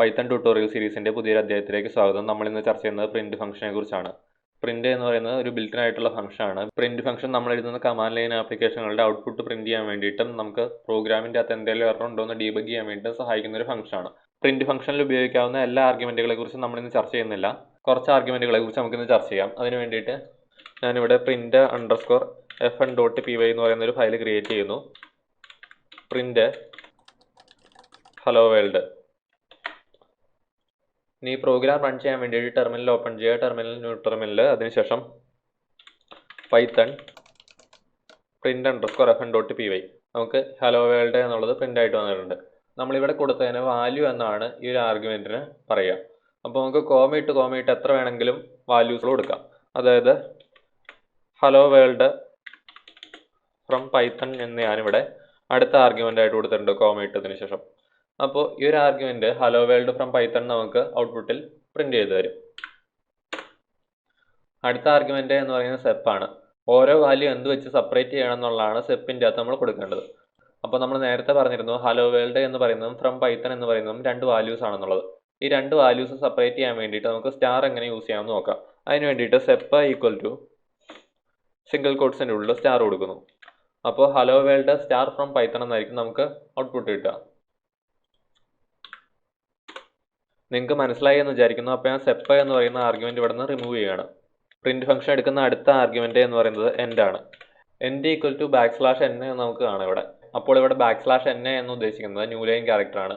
Python tutorial സീരീസിൻ്റെ പുതിയൊരു അധ്യായത്തിലേക്ക് സ്വാഗതം. നമ്മൾ ഇന്ന് ചർച്ച ചെയ്യുന്നത് പ്രിന്റ് ഫംഗ്ഷനെ കുറിച്ചാണ്. പ്രിന്റ് എന്ന് പറയുന്നത് ഒരു ബിൽറ്റ് ആയിട്ടുള്ള ഫംഗ്ഷനാണ്. പ്രിന്റ് ഫംഗ്ഷൻ നമ്മൾ എഴുതുന്ന കമാൻഡ് ലൈൻ ആപ്ലിക്കേഷനുകളുടെ ഔട്ട്പുട്ട് പ്രിന്റ് ചെയ്യാൻ വേണ്ടിയിട്ടും നമുക്ക് പ്രോഗ്രാമിൻ്റെ അകത്ത് എന്തെങ്കിലും എറർ ഉണ്ടോ എന്ന് ഡീബഗ് ചെയ്യാൻ വേണ്ടിയിട്ട് സഹായിക്കുന്ന ഒരു ഫംഗ്ഷനാണ്. പ്രിന്റ് ഫംഗ്ഷനിൽ ഉപയോഗിക്കാവുന്ന എല്ലാ ആർഗ്യുമെന്റുകളെ കുറിച്ച് നമ്മൾ ഇന്ന് ചർച്ച ചെയ്യുന്നില്ല. കുറച്ച് ആർഗ്യുമെന്റുകളെ കുറിച്ച് നമുക്ക് ഇന്ന് ചർച്ച ചെയ്യാം. അതിന് വേണ്ടിയിട്ട് ഞാനിവിടെ print_fn.py എന്ന് പറയുന്ന ഒരു ഫയൽ ക്രിയേറ്റ് ചെയ്യുന്നു. Print hello world. ഇനി പ്രോഗ്രാം റൺ ചെയ്യാൻ വേണ്ടിയിട്ട് ടെർമിനൽ ഓപ്പൺ ചെയ്യുക. ന്യൂ ടെർമിനൽ, അതിനുശേഷം പൈത്തൺ print_fn.py. നമുക്ക് ഹലോ വേൾഡ് എന്നുള്ളത് പ്രിന്റ് ആയിട്ട് വന്നിട്ടുണ്ട്. നമ്മളിവിടെ കൊടുത്തതിന് വാല്യൂ എന്നാണ് ഈ ഒരു ആർഗ്യുമെന്റിന് പറയുക. അപ്പോൾ നമുക്ക് കോമയിട്ട് എത്ര വേണമെങ്കിലും വാല്യൂസ് കൊടുക്കാം. അതായത് ഹലോ വേൾഡ് ഫ്രം പൈത്തൺ എന്ന് ഞാനിവിടെ അടുത്ത ആർഗ്യുമെന്റ് ആയിട്ട് കൊടുത്തിട്ടുണ്ട് കോമയിട്ടതിന് ശേഷം. അപ്പോൾ ഈ ഒരു argument hello world from Python നമുക്ക് ഔട്ട്പുട്ടിൽ പ്രിന്റ് ചെയ്ത് തരും. അടുത്ത ആർഗ്യുമെന്റ് എന്ന് പറയുന്നത് സെപ്പ് ആണ്. ഓരോ വാല്യൂ എന്ത് വെച്ച് സെപ്പറേറ്റ് ചെയ്യണം എന്നുള്ളതാണ് സെപ്പിൻ്റെ അകത്ത് നമ്മൾ കൊടുക്കേണ്ടത്. അപ്പോൾ നമ്മൾ നേരത്തെ പറഞ്ഞിരുന്നു ഹലോ വേൾഡ് എന്ന് പറയുന്നതും ഫ്രം പൈത്തൺ എന്ന് പറയുന്നതും രണ്ട് വാല്യൂസ് ആണെന്നുള്ളത്. ഈ രണ്ട് വാല്യൂസ് സെപ്പറേറ്റ് ചെയ്യാൻ വേണ്ടിയിട്ട് നമുക്ക് സ്റ്റാർ എങ്ങനെ യൂസ് ചെയ്യാമെന്ന് നോക്കാം. അതിന് വേണ്ടിയിട്ട് സെപ്പ് ഈക്വൽ ടു സിംഗിൾ കോട്ട്സിൻ്റെ ഉള്ളിൽ സ്റ്റാർ കൊടുക്കുന്നു. അപ്പോൾ hello world star from Python എന്നായിരിക്കും നമുക്ക് ഔട്ട്പുട്ട് കിട്ടുക. നിങ്ങൾക്ക് മനസ്സിലായി എന്ന് വിചാരിക്കുന്നു. അപ്പോൾ ഞാൻ സെപ്പ് എന്ന് പറയുന്ന ആർഗ്യുമെന്റ് ഇവിടെ നിന്ന് റിമൂവ് ചെയ്യുകയാണ്. പ്രിന്റ് ഫംഗ്ഷൻ എടുക്കുന്ന അടുത്ത ആർഗ്യുമെന്റ് എന്ന് പറയുന്നത് എൻഡ് ആണ്. എൻഡ് ഈക്വൽ ടു \n എന്ന് നമുക്ക് കാണാം ഇവിടെ. അപ്പോൾ ഇവിടെ \n എന്ന് ഉദ്ദേശിക്കുന്നത് ന്യൂ ലൈൻ ക്യാരക്ടർ ആണ്.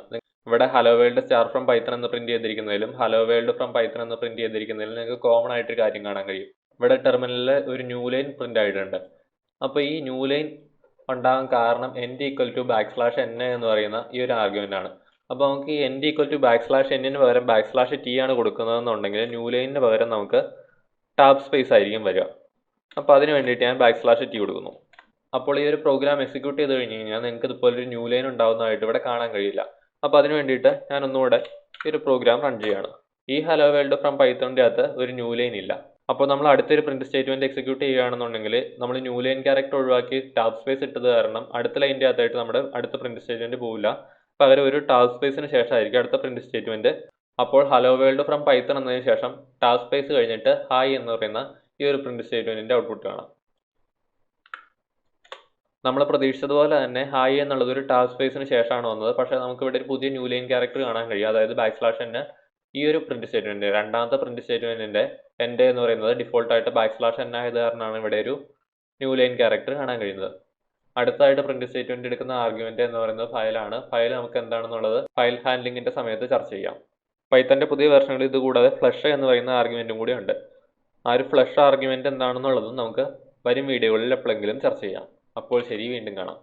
ഇവിടെ hello world star from Python എന്ന് പ്രിന്റ് ചെയ്തിരിക്കുന്നതിലും ഹലോ വേൾഡ് ഫ്രം പൈത്തൺ എന്ന് പ്രിന്റ് ചെയ്തിരിക്കുന്നതിലും നിങ്ങൾക്ക് കോമൺ ആയിട്ടൊരു കാര്യം കാണാൻ കഴിയും. ഇവിടെ ടെർമിനലിൽ ഒരു ന്യൂ ലൈൻ പ്രിന്റ് ആയിട്ടുണ്ട്. അപ്പോൾ ഈ ന്യൂ ലൈൻ ഉണ്ടാകാൻ കാരണം എൻഡ് ഈക്വൽ ടു \n എന്ന് പറയുന്ന ഈ ഒരു ആർഗ്യുമെന്റ് ആണ്. അപ്പോൾ നമുക്ക് ഈ എൻഡ് ഈക്വൽ ടു \n പകരം \t ആണ് കൊടുക്കുന്നതെന്നുണ്ടെങ്കിൽ ന്യൂ ലൈനിന് പകരം നമുക്ക് ടാബ് സ്പേസ് ആയിരിക്കും വരിക. അപ്പോൾ അതിന് വേണ്ടിയിട്ട് ഞാൻ \t കൊടുക്കുന്നു. അപ്പോൾ ഈ ഒരു പ്രോഗ്രാം എക്സിക്യൂട്ട് ചെയ്ത് കഴിഞ്ഞ് കഴിഞ്ഞാൽ നിങ്ങൾക്ക് ഇതുപോലെ ഒരു ന്യൂ ലൈൻ ഉണ്ടാവുന്നതായിട്ട് ഇവിടെ കാണാൻ കഴിയില്ല. അപ്പോൾ അതിന് വേണ്ടിയിട്ട് ഞാൻ ഒന്നുകൂടെ ഈ ഒരു പ്രോഗ്രാം റൺ ചെയ്യുകയാണ്. ഈ ഹലോ വേൾഡ് ഫ്രം പൈത്തണിൻ്റെ അകത്ത് ഒരു ന്യൂ ലൈൻ ഇല്ല. അപ്പോൾ നമ്മൾ അടുത്തൊരു പ്രിന്റ് സ്റ്റേറ്റ്മെന്റ് എക്സിക്യൂട്ട് ചെയ്യുകയാണെന്നുണ്ടെങ്കിൽ നമ്മൾ ന്യൂ ലൈൻ ക്യാരക്ടർ ഒഴിവാക്കി ടാബ് സ്പേസ് ഇട്ടത് കാരണം അടുത്ത ലൈനിൻ്റെ അകത്തായിട്ട് നമ്മുടെ അടുത്ത പ്രിന്റ് സ്റ്റേറ്റ്മെന്റ് പോവില്ല. പകരം ഒരു ടാബ് സ്പേസിന് ശേഷമായിരിക്കും അടുത്ത പ്രിന്റ് സ്റ്റേറ്റ്മെന്റ്. അപ്പോൾ ഹലോ വേൾഡ് ഫ്രം പൈത്തൺ എന്നതിന് ശേഷം ടാബ് സ്പേസ് കഴിഞ്ഞിട്ട് ഹായ് എന്ന് പറയുന്ന ഈ ഒരു പ്രിന്റ് സ്റ്റേറ്റ്മെന്റിന്റെ ഔട്ട്പുട്ട് കാണാം. നമ്മൾ പ്രതീക്ഷിച്ചതുപോലെ തന്നെ ഹായ് എന്നുള്ളത് ഒരു ടാബ് സ്പേസിന് ശേഷമാണ് വന്നത്. പക്ഷേ നമുക്ക് ഇവിടെ ഒരു പുതിയ ന്യൂ ലൈൻ ക്യാരക്ടർ കാണാൻ കഴിയും. അതായത് \n ഈ ഒരു പ്രിന്റ് സ്റ്റേറ്റ്മെന്റ് രണ്ടാമത്തെ പ്രിന്റ് സ്റ്റേറ്റ്മെന്റിന്റെ എൻഡ് എന്ന് പറയുന്നത് ഡിഫോൾട്ട് ആയിട്ട് \n ആയത് കാരണമാണ് ഇവിടെ ഒരു ന്യൂ ലൈൻ ക്യാരക്ടർ കാണാൻ കഴിയുന്നത്. അടുത്തായിട്ട് പ്രിന്റ് സ്റ്റേറ്റ്മെന്റ് എടുക്കുന്ന ആർഗ്യുമെന്റ് എന്ന് പറയുന്നത് ഫയലാണ്. ഫയൽ നമുക്ക് എന്താണെന്നുള്ളത് ഫയൽ ഹാൻഡ്ലിങ്ങിന്റെ സമയത്ത് ചർച്ച ചെയ്യാം. പൈത്തന്റെ പുതിയ വെർഷനുകളിൽ ഇത് കൂടാതെ ഫ്ലഷ് എന്ന് പറയുന്ന ആർഗ്യുമെന്റും കൂടി ഉണ്ട്. ആ ഒരു ഫ്ലഷ് ആർഗ്യുമെന്റ് എന്താണെന്നുള്ളതും നമുക്ക് വരും വീഡിയോകളിൽ എപ്പോഴെങ്കിലും ചർച്ച ചെയ്യാം. അപ്പോൾ ശരി, വീണ്ടും കാണാം.